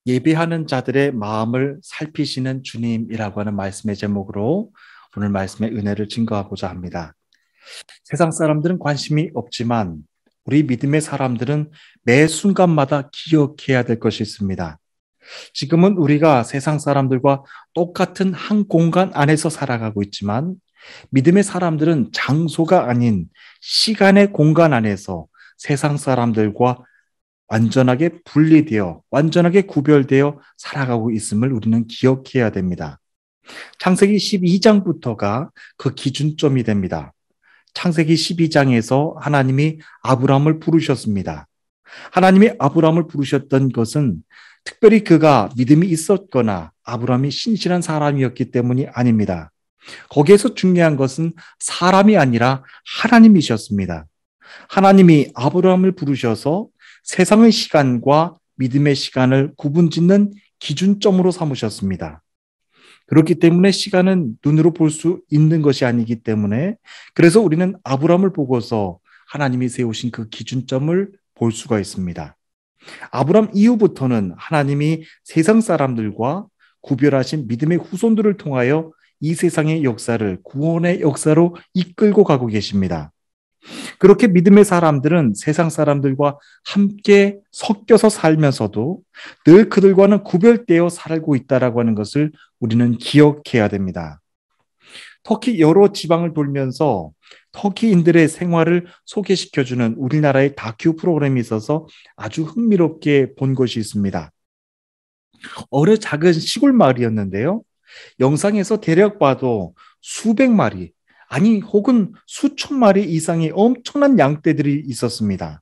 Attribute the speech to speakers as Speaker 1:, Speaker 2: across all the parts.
Speaker 1: 예배하는 자들의 마음을 살피시는 주님이라고 하는 말씀의 제목으로 오늘 말씀의 은혜를 증거하고자 합니다. 세상 사람들은 관심이 없지만 우리 믿음의 사람들은 매 순간마다 기억해야 될 것이 있습니다. 지금은 우리가 세상 사람들과 똑같은 한 공간 안에서 살아가고 있지만 믿음의 사람들은 장소가 아닌 시간의 공간 안에서 세상 사람들과 완전하게 분리되어, 완전하게 구별되어 살아가고 있음을 우리는 기억해야 됩니다. 창세기 12장부터가 그 기준점이 됩니다. 창세기 12장에서 하나님이 아브라함을 부르셨습니다. 하나님이 아브라함을 부르셨던 것은 특별히 그가 믿음이 있었거나 아브라함이 신실한 사람이었기 때문이 아닙니다. 거기에서 중요한 것은 사람이 아니라 하나님이셨습니다. 하나님이 아브라함을 부르셔서 세상의 시간과 믿음의 시간을 구분짓는 기준점으로 삼으셨습니다. 그렇기 때문에 시간은 눈으로 볼 수 있는 것이 아니기 때문에 그래서 우리는 아브라함을 보고서 하나님이 세우신 그 기준점을 볼 수가 있습니다. 아브라함 이후부터는 하나님이 세상 사람들과 구별하신 믿음의 후손들을 통하여 이 세상의 역사를 구원의 역사로 이끌고 가고 계십니다. 그렇게 믿음의 사람들은 세상 사람들과 함께 섞여서 살면서도 늘 그들과는 구별되어 살고 있다라고 하는 것을 우리는 기억해야 됩니다. 터키 여러 지방을 돌면서 터키인들의 생활을 소개시켜주는 우리나라의 다큐 프로그램이 있어서 아주 흥미롭게 본 것이 있습니다. 어느 작은 시골 마을이었는데요. 영상에서 대략 봐도 수백 마리, 아니 혹은 수천 마리 이상의 엄청난 양떼들이 있었습니다.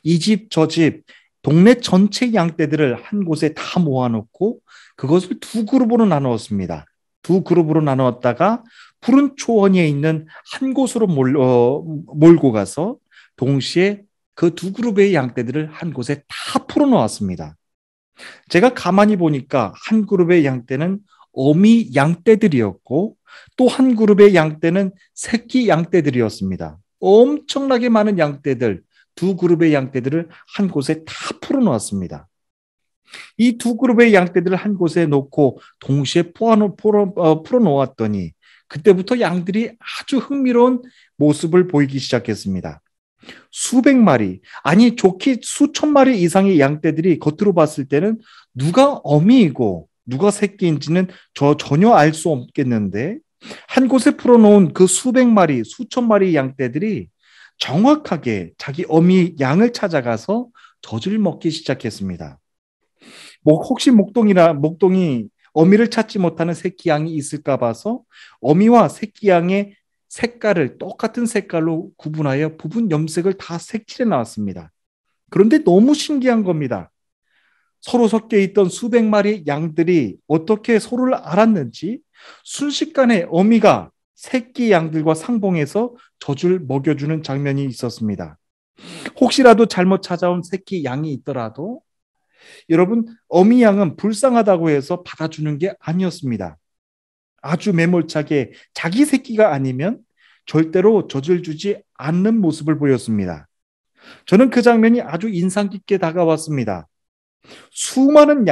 Speaker 1: 이 집, 저 집, 동네 전체 양떼들을 한 곳에 다 모아놓고 그것을 두 그룹으로 나누었습니다. 두 그룹으로 나누었다가 푸른 초원에 있는 한 곳으로 몰고 가서 동시에 그 두 그룹의 양떼들을 한 곳에 다 풀어놓았습니다. 제가 가만히 보니까 한 그룹의 양떼는 어미 양떼들이었고 또 한 그룹의 양떼는 새끼 양떼들이었습니다. 엄청나게 많은 양떼들, 두 그룹의 양떼들을 한 곳에 다 풀어놓았습니다. 이 두 그룹의 양떼들을 한 곳에 놓고 동시에 풀어놓았더니 그때부터 양들이 아주 흥미로운 모습을 보이기 시작했습니다. 수백 마리, 아니 좋게 수천 마리 이상의 양떼들이 겉으로 봤을 때는 누가 어미이고 누가 새끼인지는 전혀 알 수 없겠는데 한 곳에 풀어놓은 그 수백 마리, 수천 마리 양떼들이 정확하게 자기 어미 양을 찾아가서 젖을 먹기 시작했습니다. 뭐 혹시 목동이 어미를 찾지 못하는 새끼 양이 있을까 봐서 어미와 새끼 양의 색깔을 똑같은 색깔로 구분하여 부분 염색을 다 색칠해 나왔습니다. 그런데 너무 신기한 겁니다. 서로 섞여 있던 수백 마리 양들이 어떻게 서로를 알았는지 순식간에 어미가 새끼 양들과 상봉해서 젖을 먹여주는 장면이 있었습니다. 혹시라도 잘못 찾아온 새끼 양이 있더라도 여러분, 어미 양은 불쌍하다고 해서 받아주는 게 아니었습니다. 아주 매몰차게 자기 새끼가 아니면 절대로 젖을 주지 않는 모습을 보였습니다. 저는 그 장면이 아주 인상 깊게 다가왔습니다. 수많은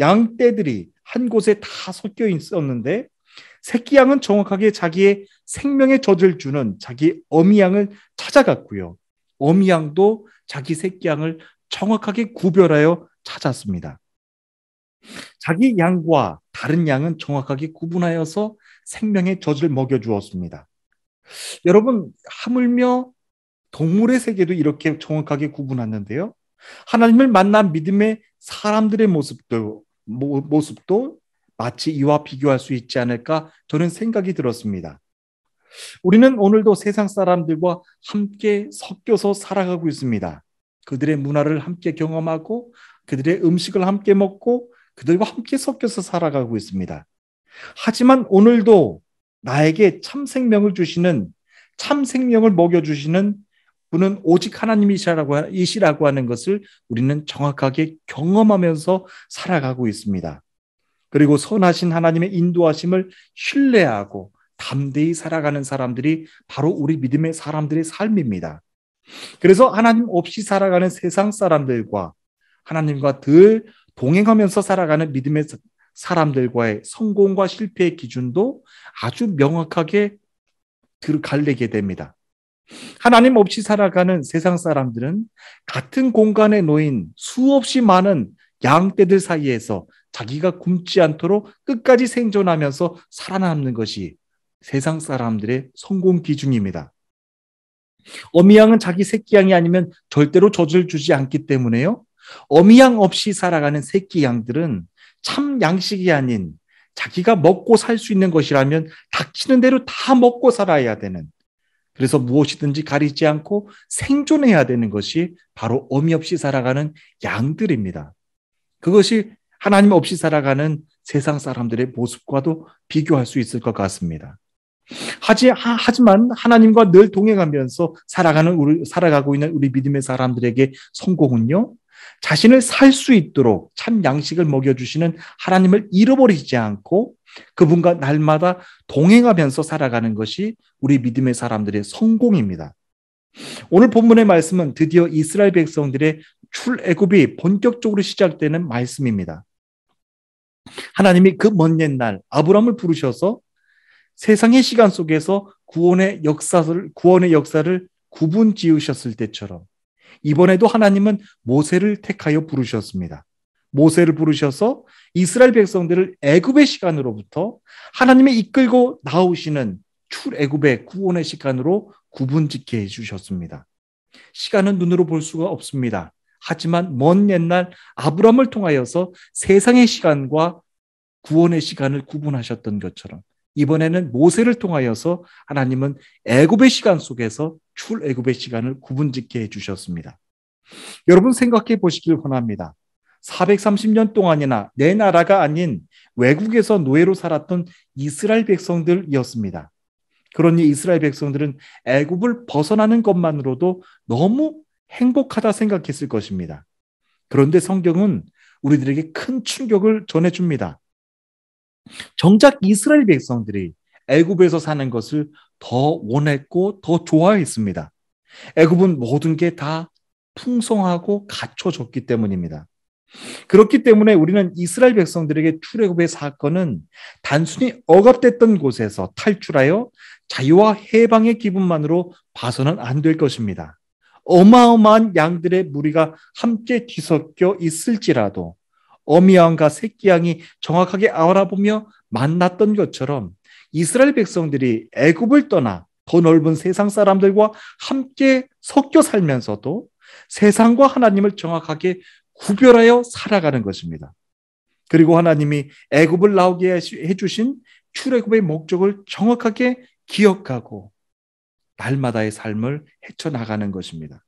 Speaker 1: 양떼들이 한 곳에 다 섞여 있었는데 새끼 양은 정확하게 자기의 생명의 젖을 주는 자기 어미 양을 찾아갔고요. 어미 양도 자기 새끼 양을 정확하게 구별하여 찾았습니다. 자기 양과 다른 양은 정확하게 구분하여서 생명의 젖을 먹여주었습니다. 여러분, 하물며 동물의 세계도 이렇게 정확하게 구분하는데요. 하나님을 만난 믿음의 사람들의 모습도 마치 이와 비교할 수 있지 않을까 저는 생각이 들었습니다. 우리는 오늘도 세상 사람들과 함께 섞여서 살아가고 있습니다. 그들의 문화를 함께 경험하고 그들의 음식을 함께 먹고 그들과 함께 섞여서 살아가고 있습니다. 하지만 오늘도 나에게 참 생명을 주시는 참 생명을 먹여주시는 분은 오직 하나님이시라고 하는 것을 우리는 정확하게 경험하면서 살아가고 있습니다. 그리고 선하신 하나님의 인도하심을 신뢰하고 담대히 살아가는 사람들이 바로 우리 믿음의 사람들의 삶입니다. 그래서 하나님 없이 살아가는 세상 사람들과 하나님과 늘 동행하면서 살아가는 믿음의 사람들과의 성공과 실패의 기준도 아주 명확하게 갈리게 됩니다. 하나님 없이 살아가는 세상 사람들은 같은 공간에 놓인 수없이 많은 양떼들 사이에서 자기가 굶지 않도록 끝까지 생존하면서 살아남는 것이 세상 사람들의 성공 기준입니다. 어미 양은 자기 새끼 양이 아니면 절대로 젖을 주지 않기 때문에요. 어미 양 없이 살아가는 새끼 양들은 참 양식이 아닌 자기가 먹고 살 수 있는 것이라면 닥치는 대로 다 먹고 살아야 되는, 그래서 무엇이든지 가리지 않고 생존해야 되는 것이 바로 어미 없이 살아가는 양들입니다. 그것이 하나님 없이 살아가는 세상 사람들의 모습과도 비교할 수 있을 것 같습니다. 하지만 하나님과 늘 동행하면서 살아가고 있는 우리 믿음의 사람들에게 성공은요, 자신을 살 수 있도록 참 양식을 먹여주시는 하나님을 잃어버리지 않고 그분과 날마다 동행하면서 살아가는 것이 우리 믿음의 사람들의 성공입니다. 오늘 본문의 말씀은 드디어 이스라엘 백성들의 출애굽이 본격적으로 시작되는 말씀입니다. 하나님이 그 먼 옛날 아브라함을 부르셔서 세상의 시간 속에서 구원의 역사를 구분 지으셨을 때처럼 이번에도 하나님은 모세를 택하여 부르셨습니다. 모세를 부르셔서 이스라엘 백성들을 애굽의 시간으로부터 하나님이 이끌고 나오시는 출애굽의 구원의 시간으로 구분짓게 해주셨습니다. 시간은 눈으로 볼 수가 없습니다. 하지만 먼 옛날 아브라함을 통하여서 세상의 시간과 구원의 시간을 구분하셨던 것처럼 이번에는 모세를 통하여서 하나님은 애굽의 시간 속에서 출애굽의 시간을 구분짓게 해주셨습니다. 여러분 생각해 보시길 원합니다. 430년 동안이나 내 나라가 아닌 외국에서 노예로 살았던 이스라엘 백성들이었습니다. 그러니 이스라엘 백성들은 애굽을 벗어나는 것만으로도 너무 행복하다 생각했을 것입니다. 그런데 성경은 우리들에게 큰 충격을 전해줍니다. 정작 이스라엘 백성들이 애굽에서 사는 것을 더 원했고 더 좋아했습니다. 애굽은 모든 게 다 풍성하고 갖춰졌기 때문입니다. 그렇기 때문에 우리는 이스라엘 백성들에게 출애굽의 사건은 단순히 억압됐던 곳에서 탈출하여 자유와 해방의 기분만으로 봐서는 안 될 것입니다. 어마어마한 양들의 무리가 함께 뒤섞여 있을지라도 어미 양과 새끼 양이 정확하게 알아보며 만났던 것처럼 이스라엘 백성들이 애굽을 떠나 더 넓은 세상 사람들과 함께 섞여 살면서도 세상과 하나님을 정확하게 구별하여 살아가는 것입니다. 그리고 하나님이 애굽을 나오게 해주신 출애굽의 목적을 정확하게 기억하고 날마다의 삶을 헤쳐나가는 것입니다.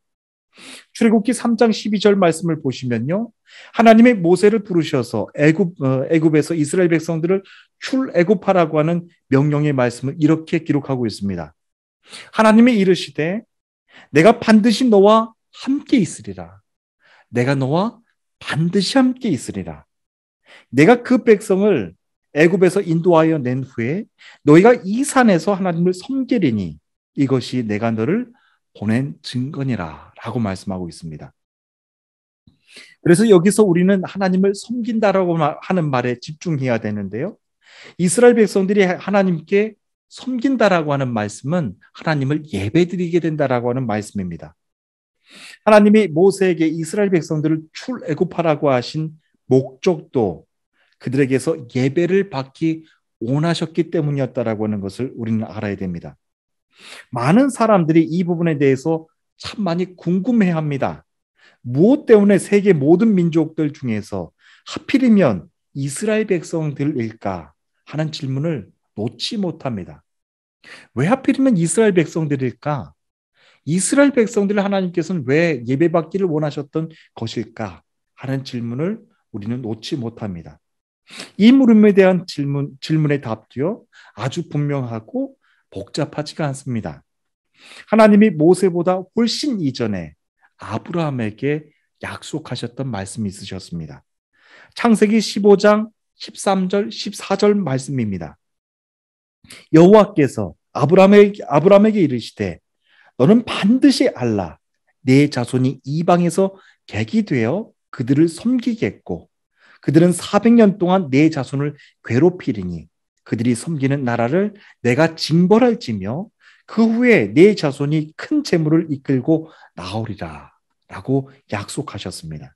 Speaker 1: 출애굽기 3장 12절 말씀을 보시면요, 하나님의 모세를 부르셔서 애굽에서 이스라엘 백성들을 출애굽하라고 하는 명령의 말씀을 이렇게 기록하고 있습니다. 하나님이 이르시되 내가 반드시 너와 함께 있으리라. 내가 너와 반드시 함께 있으리라. 내가 그 백성을 애굽에서 인도하여 낸 후에 너희가 이 산에서 하나님을 섬기리니 이것이 내가 너를 보낸 증거니라 라고 말씀하고 있습니다. 그래서 여기서 우리는 하나님을 섬긴다라고 하는 말에 집중해야 되는데요. 이스라엘 백성들이 하나님께 섬긴다라고 하는 말씀은 하나님을 예배드리게 된다라고 하는 말씀입니다. 하나님이 모세에게 이스라엘 백성들을 출애굽하라고 하신 목적도 그들에게서 예배를 받기 원하셨기 때문이었다라고 하는 것을 우리는 알아야 됩니다. 많은 사람들이 이 부분에 대해서 참 많이 궁금해합니다. 무엇 때문에 세계 모든 민족들 중에서 하필이면 이스라엘 백성들일까 하는 질문을 놓지 못합니다. 왜 하필이면 이스라엘 백성들일까? 이스라엘 백성들을 하나님께서는 왜 예배받기를 원하셨던 것일까 하는 질문을 우리는 놓지 못합니다. 이 물음에 대한 질문의 답도요, 아주 분명하고 복잡하지가 않습니다. 하나님이 모세보다 훨씬 이전에 아브라함에게 약속하셨던 말씀이 있으셨습니다. 창세기 15장 13절 14절 말씀입니다. 여호와께서 아브라함에게 이르시되 너는 반드시 알라 내 자손이 이방에서 객이 되어 그들을 섬기겠고 그들은 400년 동안 내 자손을 괴롭히리니 그들이 섬기는 나라를 내가 징벌할지며 그 후에 내 자손이 큰 재물을 이끌고 나오리라 라고 약속하셨습니다.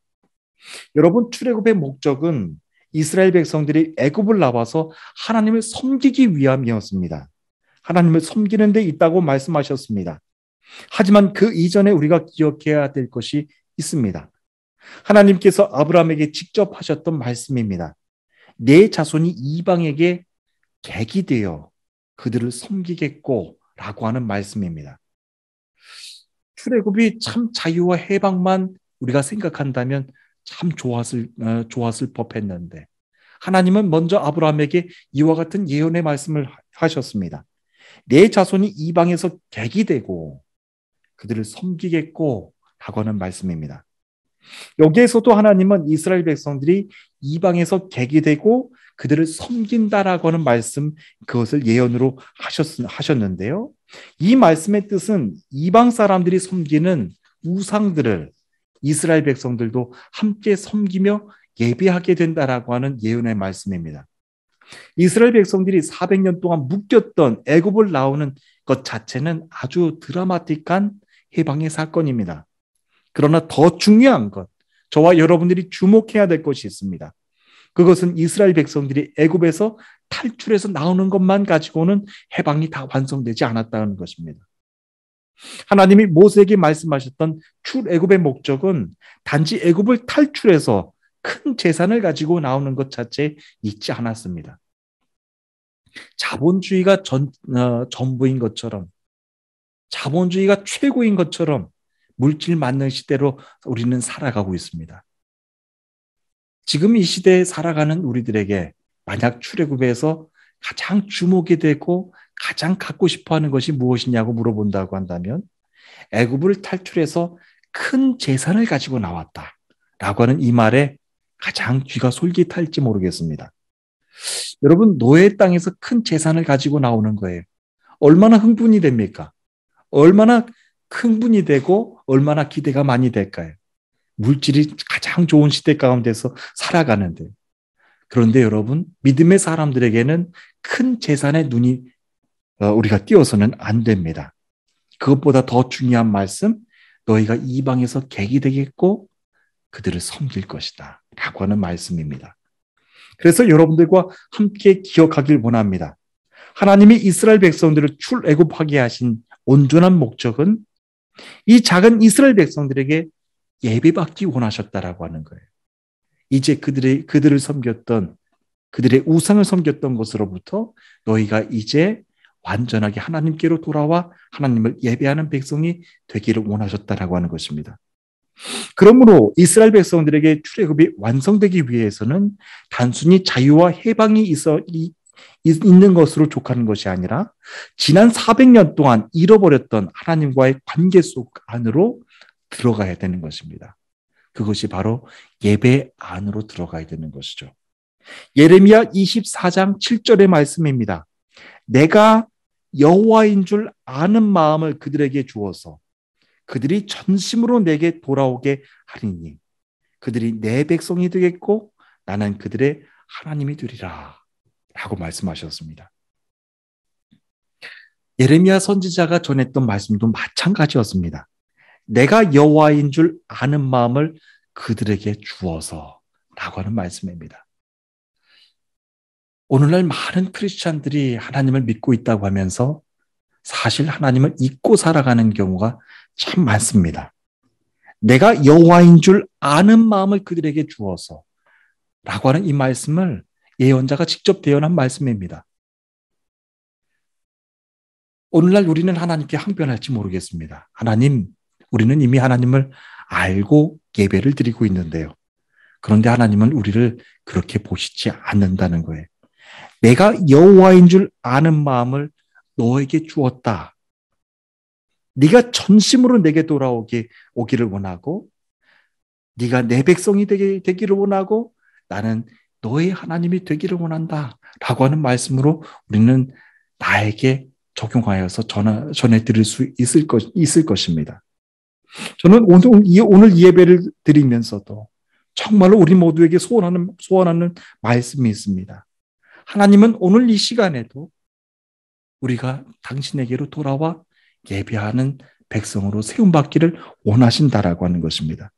Speaker 1: 여러분, 출애굽의 목적은 이스라엘 백성들이 애굽을 나와서 하나님을 섬기기 위함이었습니다. 하나님을 섬기는 데 있다고 말씀하셨습니다. 하지만 그 이전에 우리가 기억해야 될 것이 있습니다. 하나님께서 아브라함에게 직접 하셨던 말씀입니다. 내 자손이 이방에게 객이 되어 그들을 섬기겠고 라고 하는 말씀입니다. 출애굽이 참 자유와 해방만 우리가 생각한다면 참 좋았을 법했는데 하나님은 먼저 아브라함에게 이와 같은 예언의 말씀을 하셨습니다. 내 자손이 이방에서 객이 되고 그들을 섬기겠고 라고 하는 말씀입니다. 여기에서도 하나님은 이스라엘 백성들이 이방에서 객이 되고 그들을 섬긴다라고 하는 말씀, 그것을 예언으로 하셨는데요. 이 말씀의 뜻은 이방 사람들이 섬기는 우상들을 이스라엘 백성들도 함께 섬기며 예배하게 된다라고 하는 예언의 말씀입니다. 이스라엘 백성들이 400년 동안 묶였던 애굽을 나오는 것 자체는 아주 드라마틱한 해방의 사건입니다. 그러나 더 중요한 것, 저와 여러분들이 주목해야 될 것이 있습니다. 그것은 이스라엘 백성들이 애굽에서 탈출해서 나오는 것만 가지고는 해방이 다 완성되지 않았다는 것입니다. 하나님이 모세에게 말씀하셨던 출애굽의 목적은 단지 애굽을 탈출해서 큰 재산을 가지고 나오는 것 자체에 있지 않았습니다. 자본주의가 전부인 것처럼, 자본주의가 최고인 것처럼 물질 맞는 시대로 우리는 살아가고 있습니다. 지금 이 시대에 살아가는 우리들에게 만약 출애굽에서 가장 주목이 되고 가장 갖고 싶어하는 것이 무엇이냐고 물어본다고 한다면 애굽을 탈출해서 큰 재산을 가지고 나왔다라고 하는 이 말에 가장 귀가 솔깃할지 모르겠습니다. 여러분, 노예 땅에서 큰 재산을 가지고 나오는 거예요. 얼마나 흥분이 됩니까? 얼마나 흥분이 되고 얼마나 기대가 많이 될까요? 물질이 가장 좋은 시대 가운데서 살아가는데. 그런데 여러분, 믿음의 사람들에게는 큰 재산의 눈이 우리가 띄어서는 안 됩니다. 그것보다 더 중요한 말씀, 너희가 이방에서 객이 되겠고 그들을 섬길 것이다 라고 하는 말씀입니다. 그래서 여러분들과 함께 기억하길 원합니다. 하나님이 이스라엘 백성들을 출애굽하게 하신 온전한 목적은 이 작은 이스라엘 백성들에게 예배받기 원하셨다라고 하는 거예요. 이제 그들을 섬겼던, 그들의 우상을 섬겼던 것으로부터 너희가 이제 완전하게 하나님께로 돌아와 하나님을 예배하는 백성이 되기를 원하셨다라고 하는 것입니다. 그러므로 이스라엘 백성들에게 출애굽이 완성되기 위해서는 단순히 자유와 해방이 있는 것으로 족하는 것이 아니라 지난 400년 동안 잃어버렸던 하나님과의 관계 속 안으로 들어가야 되는 것입니다. 그것이 바로 예배 안으로 들어가야 되는 것이죠. 예레미야 24장 7절의 말씀입니다. 내가 여호와인 줄 아는 마음을 그들에게 주어서 그들이 전심으로 내게 돌아오게 하리니 그들이 내 백성이 되겠고 나는 그들의 하나님이 되리라 라고 말씀하셨습니다. 예레미야 선지자가 전했던 말씀도 마찬가지였습니다. 내가 여호와인 줄 아는 마음을 그들에게 주어서 라고 하는 말씀입니다. 오늘날 많은 크리스찬들이 하나님을 믿고 있다고 하면서 사실 하나님을 잊고 살아가는 경우가 참 많습니다. 내가 여호와인 줄 아는 마음을 그들에게 주어서 라고 하는 이 말씀을 예언자가 직접 대언한 말씀입니다. 오늘날 우리는 하나님께 항변할지 모르겠습니다. 하나님, 우리는 이미 하나님을 알고 예배를 드리고 있는데요. 그런데 하나님은 우리를 그렇게 보시지 않는다는 거예요. 내가 여호와인 줄 아는 마음을 너에게 주었다. 네가 전심으로 내게 오기를 원하고 네가 내 백성이 되기를 원하고 나는 너의 하나님이 되기를 원한다 라고 하는 말씀으로 우리는 나에게 적용하여서 전해드릴 수 있을 것입니다. 저는 오늘 이 예배를 드리면서도 정말로 우리 모두에게 소원하는 말씀이 있습니다. 하나님은 오늘 이 시간에도 우리가 당신에게로 돌아와 예배하는 백성으로 세움받기를 원하신다라고 하는 것입니다.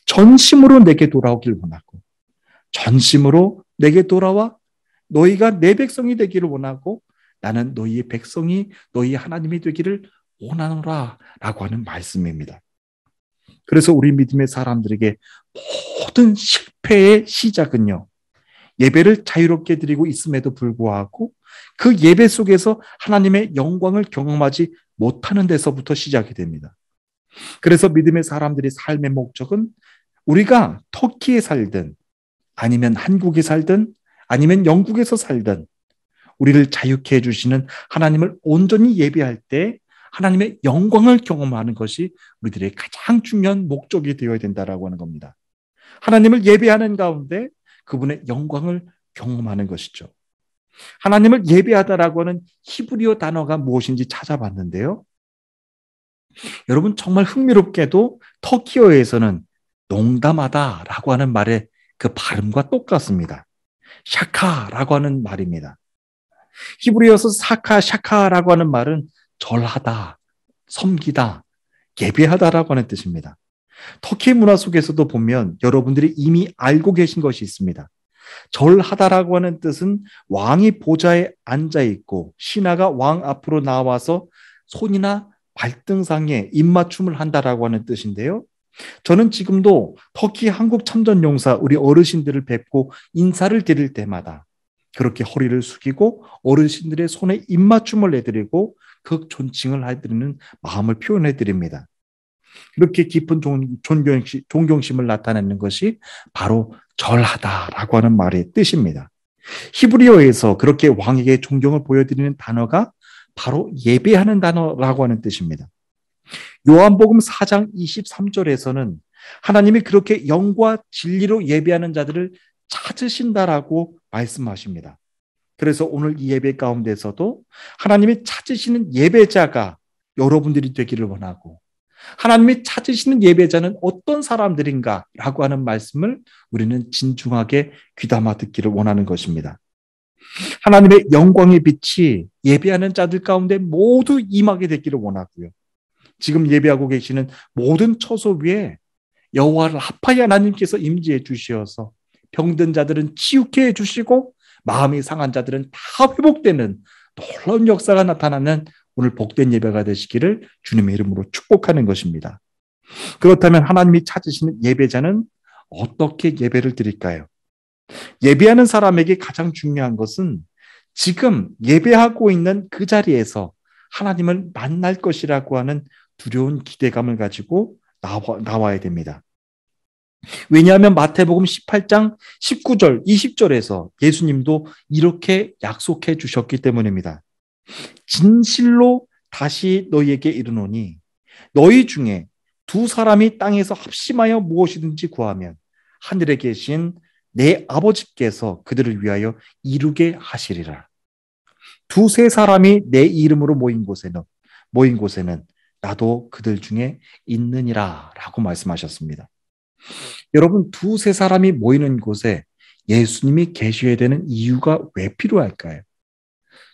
Speaker 1: 전심으로 내게 돌아오길 원하고, 전심으로 내게 돌아와 너희가 내 백성이 되기를 원하고, 나는 너희의 백성이 너희 하나님이 되기를 원하노라 라고 하는 말씀입니다. 그래서 우리 믿음의 사람들에게 모든 실패의 시작은요, 예배를 자유롭게 드리고 있음에도 불구하고 그 예배 속에서 하나님의 영광을 경험하지 못하는 데서부터 시작이 됩니다. 그래서 믿음의 사람들의 삶의 목적은 우리가 터키에 살든 아니면 한국에 살든 아니면 영국에서 살든 우리를 자유케 해주시는 하나님을 온전히 예배할 때 하나님의 영광을 경험하는 것이 우리들의 가장 중요한 목적이 되어야 된다라고 하는 겁니다. 하나님을 예배하는 가운데 그분의 영광을 경험하는 것이죠. 하나님을 예배하다라고 하는 히브리어 단어가 무엇인지 찾아봤는데요. 여러분 정말 흥미롭게도 터키어에서는 농담하다라고 하는 말의 그 발음과 똑같습니다. 샤카라고 하는 말입니다. 히브리어에서 샤카라고 하는 말은 절하다, 섬기다, 예배하다라고 하는 뜻입니다. 터키 문화 속에서도 보면 여러분들이 이미 알고 계신 것이 있습니다. 절하다라고 하는 뜻은 왕이 보좌에 앉아 있고 신하가 왕 앞으로 나와서 손이나 발등상에 입맞춤을 한다라고 하는 뜻인데요. 저는 지금도 터키 한국 참전용사 우리 어르신들을 뵙고 인사를 드릴 때마다 그렇게 허리를 숙이고 어르신들의 손에 입맞춤을 해드리고 극존칭을 해드리는 마음을 표현해드립니다. 그렇게 깊은 존경심을 나타내는 것이 바로 절하다라고 하는 말의 뜻입니다. 히브리어에서 그렇게 왕에게 존경을 보여드리는 단어가 바로 예배하는 단어라고 하는 뜻입니다. 요한복음 4장 23절에서는 하나님이 그렇게 영과 진리로 예배하는 자들을 찾으신다라고 말씀하십니다. 그래서 오늘 이 예배 가운데서도 하나님이 찾으시는 예배자가 여러분들이 되기를 원하고, 하나님이 찾으시는 예배자는 어떤 사람들인가라고 하는 말씀을 우리는 진중하게 귀담아 듣기를 원하는 것입니다. 하나님의 영광의 빛이 예배하는 자들 가운데 모두 임하게 되기를 원하고요. 지금 예배하고 계시는 모든 처소 위에 여호와를 합하여 하나님께서 임재해 주시어서 병든 자들은 치유케 해주시고 마음이 상한 자들은 다 회복되는 놀라운 역사가 나타나는 오늘 복된 예배가 되시기를 주님의 이름으로 축복하는 것입니다. 그렇다면 하나님이 찾으시는 예배자는 어떻게 예배를 드릴까요? 예배하는 사람에게 가장 중요한 것은 지금 예배하고 있는 그 자리에서 하나님을 만날 것이라고 하는 두려운 기대감을 가지고 나와야 됩니다. 왜냐하면 마태복음 18장 19절, 20절에서 예수님도 이렇게 약속해 주셨기 때문입니다. 진실로 다시 너희에게 이르노니 너희 중에 두 사람이 땅에서 합심하여 무엇이든지 구하면 하늘에 계신 내 아버지께서 그들을 위하여 이루게 하시리라. 두세 사람이 내 이름으로 모인 곳에는 나도 그들 중에 있느니라 라고 말씀하셨습니다. 여러분, 두세 사람이 모이는 곳에 예수님이 계셔야 되는 이유가 왜 필요할까요?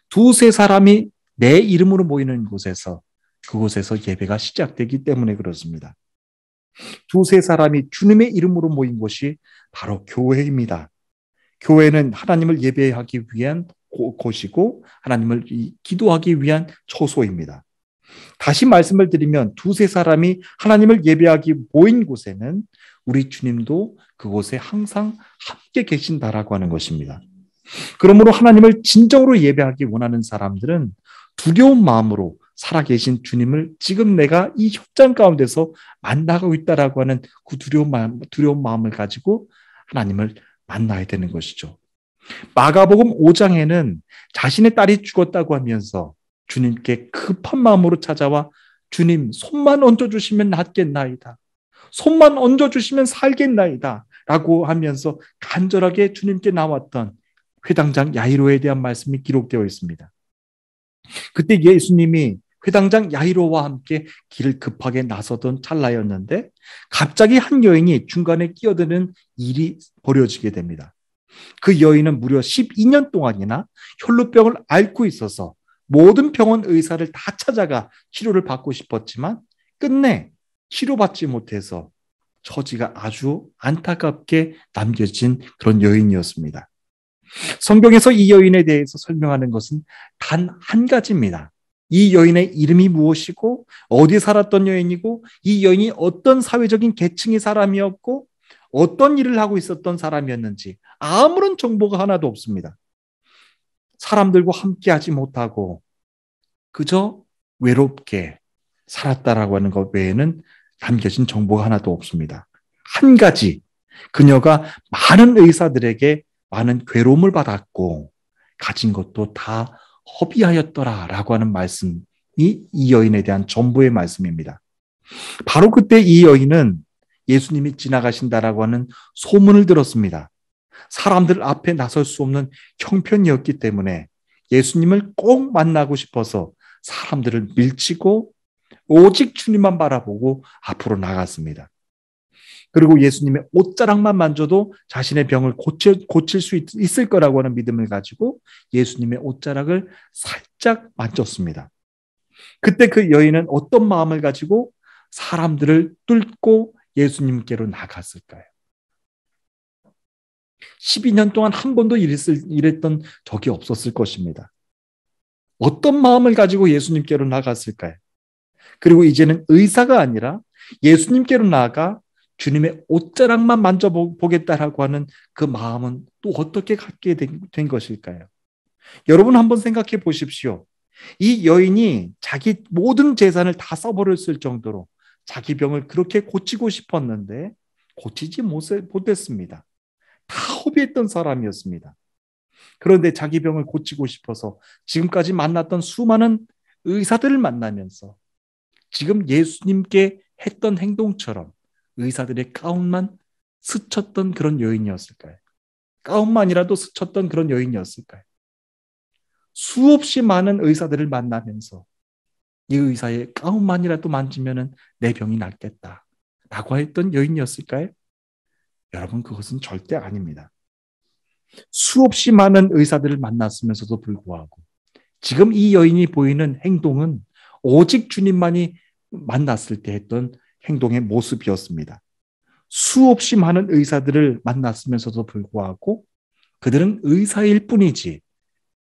Speaker 1: 두세 사람이 내 이름으로 모이는 곳에서 그곳에서 예배가 시작되기 때문에 그렇습니다. 두세 사람이 주님의 이름으로 모인 곳이 바로 교회입니다. 교회는 하나님을 예배하기 위한 곳이고 하나님을 기도하기 위한 처소입니다. 다시 말씀을 드리면 두세 사람이 하나님을 예배하기 모인 곳에는 우리 주님도 그곳에 항상 함께 계신다라고 하는 것입니다. 그러므로 하나님을 진정으로 예배하기 원하는 사람들은 두려운 마음으로 살아계신 주님을 지금 내가 이 현장 가운데서 만나고 있다라고 하는 그 두려운 마음을 가지고 하나님을 만나야 되는 것이죠. 마가복음 5장에는 자신의 딸이 죽었다고 하면서 주님께 급한 마음으로 찾아와 주님 손만 얹어주시면 낫겠나이다. 손만 얹어주시면 살겠나이다. 라고 하면서 간절하게 주님께 나왔던 회당장 야이로에 대한 말씀이 기록되어 있습니다. 그때 예수님이 회당장 야이로와 함께 길을 급하게 나서던 찰나였는데 갑자기 한 여인이 중간에 끼어드는 일이 벌어지게 됩니다. 그 여인은 무려 12년 동안이나 혈루병을 앓고 있어서 모든 병원 의사를 다 찾아가 치료를 받고 싶었지만 끝내 치료받지 못해서 처지가 아주 안타깝게 남겨진 그런 여인이었습니다. 성경에서 이 여인에 대해서 설명하는 것은 단 한 가지입니다. 이 여인의 이름이 무엇이고 어디에 살았던 여인이고 이 여인이 어떤 사회적인 계층의 사람이었고 어떤 일을 하고 있었던 사람이었는지 아무런 정보가 하나도 없습니다. 사람들과 함께하지 못하고 그저 외롭게 살았다라고 하는 것 외에는 남겨진 정보가 하나도 없습니다. 한 가지, 그녀가 많은 의사들에게 많은 괴로움을 받았고 가진 것도 다 허비하였더라라고 하는 말씀이 이 여인에 대한 전부의 말씀입니다. 바로 그때 이 여인은 예수님이 지나가신다라고 하는 소문을 들었습니다. 사람들 앞에 나설 수 없는 형편이었기 때문에 예수님을 꼭 만나고 싶어서 사람들을 밀치고 오직 주님만 바라보고 앞으로 나갔습니다. 그리고 예수님의 옷자락만 만져도 자신의 병을 고칠 수 있을 거라고 하는 믿음을 가지고 예수님의 옷자락을 살짝 만졌습니다. 그때 그 여인은 어떤 마음을 가지고 사람들을 뚫고 예수님께로 나갔을까요? 12년 동안 한 번도 이랬던 적이 없었을 것입니다. 어떤 마음을 가지고 예수님께로 나갔을까요? 그리고 이제는 의사가 아니라 예수님께로 나아가 주님의 옷자락만 만져보겠다라고 하는 그 마음은 또 어떻게 갖게 된 것일까요? 여러분 한번 생각해 보십시오. 이 여인이 자기 모든 재산을 다 써버렸을 정도로 자기 병을 그렇게 고치고 싶었는데 고치지 못했습니다. 다 허비했던 사람이었습니다. 그런데 자기 병을 고치고 싶어서 지금까지 만났던 수많은 의사들을 만나면서 지금 예수님께 했던 행동처럼 의사들의 가운만 스쳤던 그런 여인이었을까요? 가운만이라도 스쳤던 그런 여인이었을까요? 수없이 많은 의사들을 만나면서 이 의사의 가운만이라도 만지면 내 병이 낫겠다 라고 했던 여인이었을까요? 여러분, 그것은 절대 아닙니다. 수없이 많은 의사들을 만났으면서도 불구하고 지금 이 여인이 보이는 행동은 오직 주님만이 만났을 때 했던 행동의 모습이었습니다. 수없이 많은 의사들을 만났으면서도 불구하고 그들은 의사일 뿐이지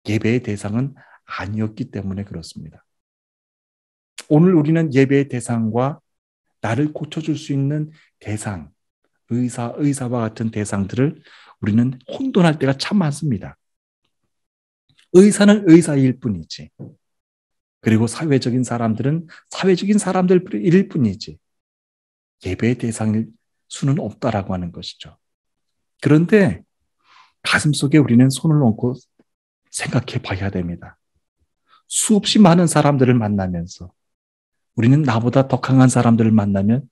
Speaker 1: 예배의 대상은 아니었기 때문에 그렇습니다. 오늘 우리는 예배의 대상과 나를 고쳐줄 수 있는 대상, 의사와 같은 대상들을 우리는 혼돈할 때가 참 많습니다. 의사는 의사일 뿐이지. 그리고 사회적인 사람들은 사회적인 사람들일 뿐이지. 예배의 대상일 수는 없다라고 하는 것이죠. 그런데 가슴속에 우리는 손을 얹고 생각해 봐야 됩니다. 수없이 많은 사람들을 만나면서 우리는 나보다 더 강한 사람들을 만나면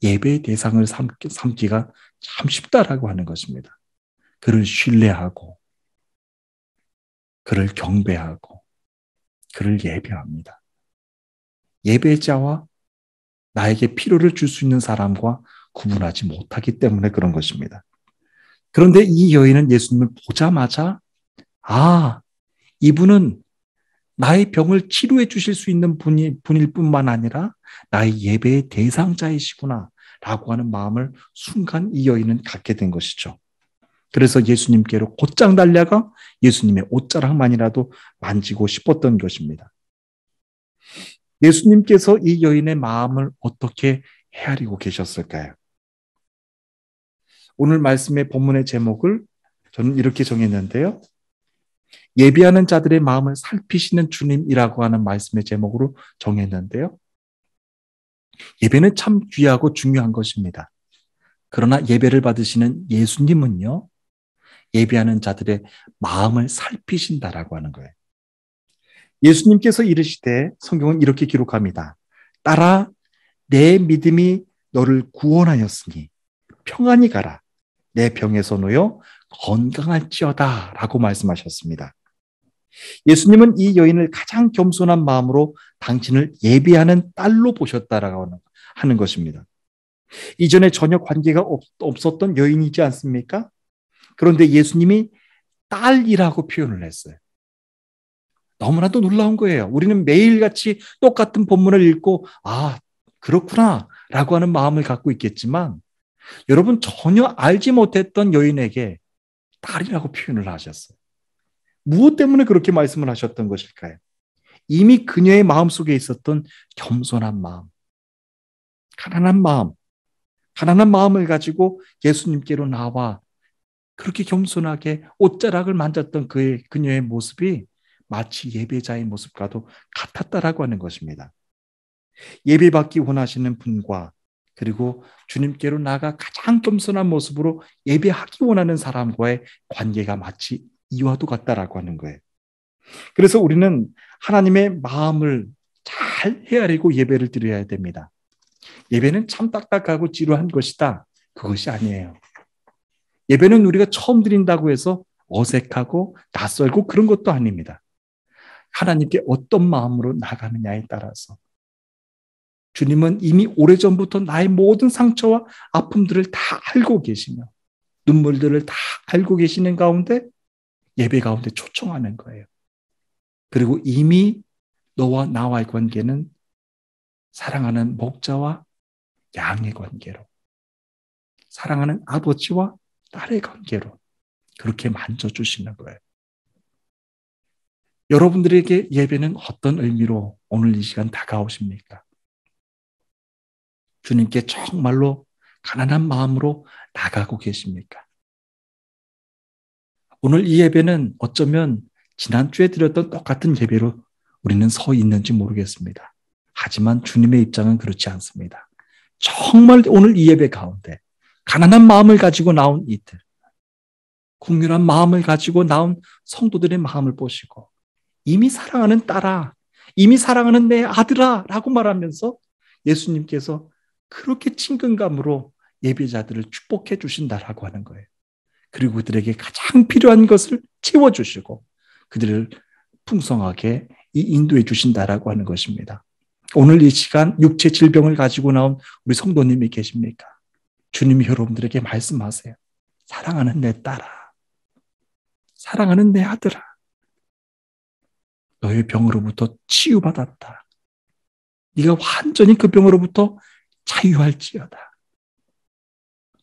Speaker 1: 예배의 대상을 삼기가 참 쉽다라고 하는 것입니다. 그를 신뢰하고 그를 경배하고 그를 예배합니다. 예배자와 나에게 필요를 줄 수 있는 사람과 구분하지 못하기 때문에 그런 것입니다. 그런데 이 여인은 예수님을 보자마자 이분은 나의 병을 치료해 주실 수 있는 분일 뿐만 아니라 나의 예배의 대상자이시구나 라고 하는 마음을 순간 이 여인은 갖게 된 것이죠. 그래서 예수님께로 곧장 달려가 예수님의 옷자락만이라도 만지고 싶었던 것입니다. 예수님께서 이 여인의 마음을 어떻게 헤아리고 계셨을까요? 오늘 말씀의 본문의 제목을 저는 이렇게 정했는데요. 예배하는 자들의 마음을 살피시는 주님이라고 하는 말씀의 제목으로 정했는데요. 예배는 참 귀하고 중요한 것입니다. 그러나 예배를 받으시는 예수님은요, 예배하는 자들의 마음을 살피신다라고 하는 거예요. 예수님께서 이르시되 성경은 이렇게 기록합니다. 딸아, 내 믿음이 너를 구원하였으니 평안히 가라. 내 병에서 놓여 건강할지어다 라고 말씀하셨습니다. 예수님은 이 여인을 가장 겸손한 마음으로 당신을 예배하는 딸로 보셨다라고 하는 것입니다. 이전에 전혀 관계가 없었던 여인이지 않습니까? 그런데 예수님이 딸이라고 표현을 했어요. 너무나도 놀라운 거예요. 우리는 매일같이 똑같은 본문을 읽고 그렇구나 라고 하는 마음을 갖고 있겠지만 여러분 전혀 알지 못했던 여인에게 딸이라고 표현을 하셨어요. 무엇 때문에 그렇게 말씀을 하셨던 것일까요? 이미 그녀의 마음속에 있었던 겸손한 마음, 가난한 마음을 가지고 예수님께로 나와 그렇게 겸손하게 옷자락을 만졌던 그녀의 모습이 마치 예배자의 모습과도 같았다라고 하는 것입니다. 예배받기 원하시는 분과 그리고 주님께로 나가 가장 겸손한 모습으로 예배하기 원하는 사람과의 관계가 마치 이와도 같다라고 하는 거예요. 그래서 우리는 하나님의 마음을 잘 헤아리고 예배를 드려야 됩니다. 예배는 참 딱딱하고 지루한 것이다. 그것이 아니에요. 예배는 우리가 처음 드린다고 해서 어색하고 낯설고 그런 것도 아닙니다. 하나님께 어떤 마음으로 나가느냐에 따라서 주님은 이미 오래전부터 나의 모든 상처와 아픔들을 다 알고 계시며 눈물들을 다 알고 계시는 가운데 예배 가운데 초청하는 거예요. 그리고 이미 너와 나와의 관계는 사랑하는 목자와 양의 관계로, 사랑하는 아버지와 딸의 관계로 그렇게 만져주시는 거예요. 여러분들에게 예배는 어떤 의미로 오늘 이 시간 다가오십니까? 주님께 정말로 가난한 마음으로 나가고 계십니까? 오늘 이 예배는 어쩌면 지난주에 드렸던 똑같은 예배로 우리는 서 있는지 모르겠습니다. 하지만 주님의 입장은 그렇지 않습니다. 정말 오늘 이 예배 가운데 가난한 마음을 가지고 나온 이들, 국률한 마음을 가지고 나온 성도들의 마음을 보시고 이미 사랑하는 딸아, 이미 사랑하는 내 아들아 라고 말하면서 예수님께서 그렇게 친근감으로 예배자들을 축복해 주신다라고 하는 거예요. 그리고 그들에게 가장 필요한 것을 채워주시고 그들을 풍성하게 인도해 주신다라고 하는 것입니다. 오늘 이 시간 육체 질병을 가지고 나온 우리 성도님이 계십니까? 주님이 여러분들에게 말씀하세요. 사랑하는 내 딸아, 사랑하는 내 아들아, 너의 병으로부터 치유받았다. 네가 완전히 그 병으로부터 자유할지어다.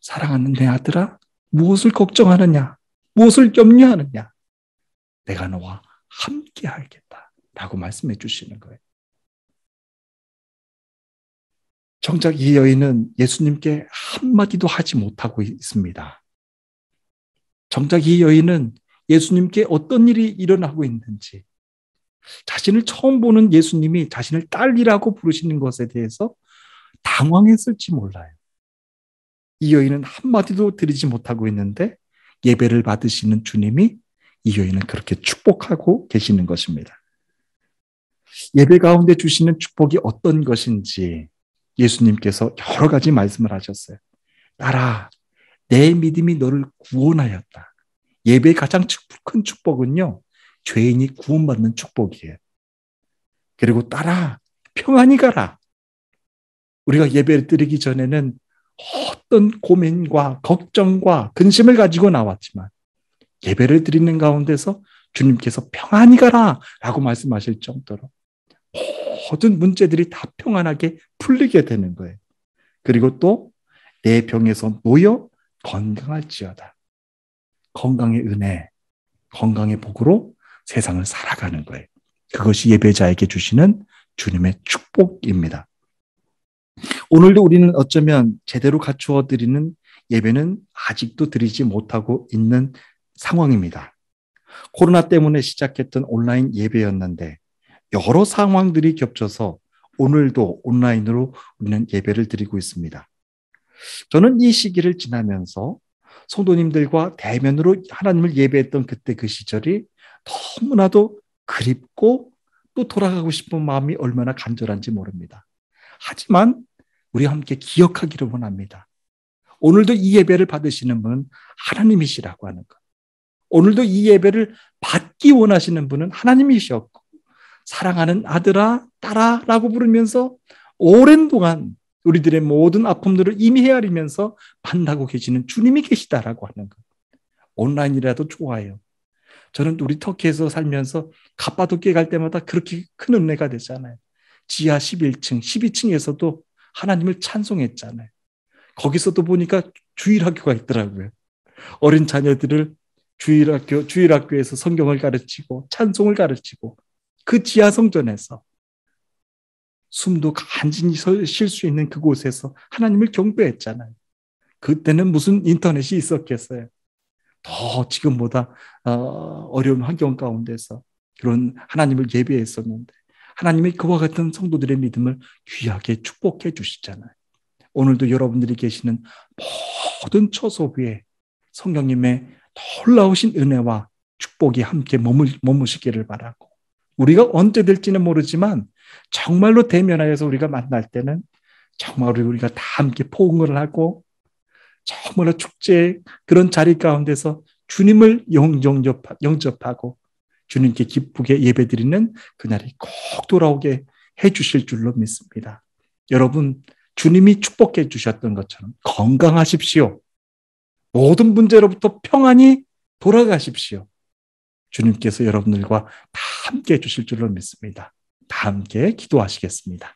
Speaker 1: 사랑하는 내 아들아, 무엇을 걱정하느냐? 무엇을 염려하느냐? 내가 너와 함께 하겠다. 라고 말씀해 주시는 거예요. 정작 이 여인은 예수님께 한마디도 하지 못하고 있습니다. 정작 이 여인은 예수님께 어떤 일이 일어나고 있는지, 자신을 처음 보는 예수님이 자신을 딸이라고 부르시는 것에 대해서 당황했을지 몰라요. 이 여인은 한마디도 드리지 못하고 있는데 예배를 받으시는 주님이 이 여인은 그렇게 축복하고 계시는 것입니다. 예배 가운데 주시는 축복이 어떤 것인지 예수님께서 여러 가지 말씀을 하셨어요. 딸아, 내 믿음이 너를 구원하였다. 예배의 가장 큰 축복은요, 죄인이 구원받는 축복이에요. 그리고 딸아, 평안히 가라. 우리가 예배를 드리기 전에는 어떤 고민과 걱정과 근심을 가지고 나왔지만 예배를 드리는 가운데서 주님께서 평안히 가라 라고 말씀하실 정도로 모든 문제들이 다 평안하게 풀리게 되는 거예요. 그리고 또 내 병에서 놓여 건강할지어다. 건강의 은혜, 건강의 복으로 세상을 살아가는 거예요. 그것이 예배자에게 주시는 주님의 축복입니다. 오늘도 우리는 어쩌면 제대로 갖추어 드리는 예배는 아직도 드리지 못하고 있는 상황입니다. 코로나 때문에 시작했던 온라인 예배였는데 여러 상황들이 겹쳐서 오늘도 온라인으로 우리는 예배를 드리고 있습니다. 저는 이 시기를 지나면서 성도님들과 대면으로 하나님을 예배했던 그때 그 시절이 너무나도 그립고 또 돌아가고 싶은 마음이 얼마나 간절한지 모릅니다. 하지만 우리 함께 기억하기를 원합니다. 오늘도 이 예배를 받으시는 분은 하나님이시라고 하는 것. 오늘도 이 예배를 받기 원하시는 분은 하나님이셨고 사랑하는 아들아, 딸아 라고 부르면서 오랜 동안 우리들의 모든 아픔들을 이미 헤아리면서 만나고 계시는 주님이 계시다라고 하는 것. 온라인이라도 좋아요. 저는 우리 터키에서 살면서 가파도키에 갈 때마다 그렇게 큰 은혜가 되잖아요. 지하 11층, 12층에서도 하나님을 찬송했잖아요. 거기서도 보니까 주일학교가 있더라고요. 어린 자녀들을 주일학교에서 성경을 가르치고 찬송을 가르치고 그 지하 성전에서 숨도 간신히 쉴 수 있는 그곳에서 하나님을 경배했잖아요. 그때는 무슨 인터넷이 있었겠어요. 더 지금보다 어려운 환경 가운데서 그런 하나님을 예배했었는데 하나님이 그와 같은 성도들의 믿음을 귀하게 축복해 주시잖아요. 오늘도 여러분들이 계시는 모든 처소 위에 성령님의 놀라우신 은혜와 축복이 함께 머무시기를 바라고 우리가 언제 될지는 모르지만 정말로 대면하여서 우리가 만날 때는 정말 우리가 다 함께 포옹을 하고 정말로 축제의 그런 자리 가운데서 주님을 영접하고 주님께 기쁘게 예배드리는 그날이 꼭 돌아오게 해주실 줄로 믿습니다. 여러분, 주님이 축복해 주셨던 것처럼 건강하십시오. 모든 문제로부터 평안히 돌아가십시오. 주님께서 여러분들과 다 함께 해주실 줄로 믿습니다. 다 함께 기도하시겠습니다.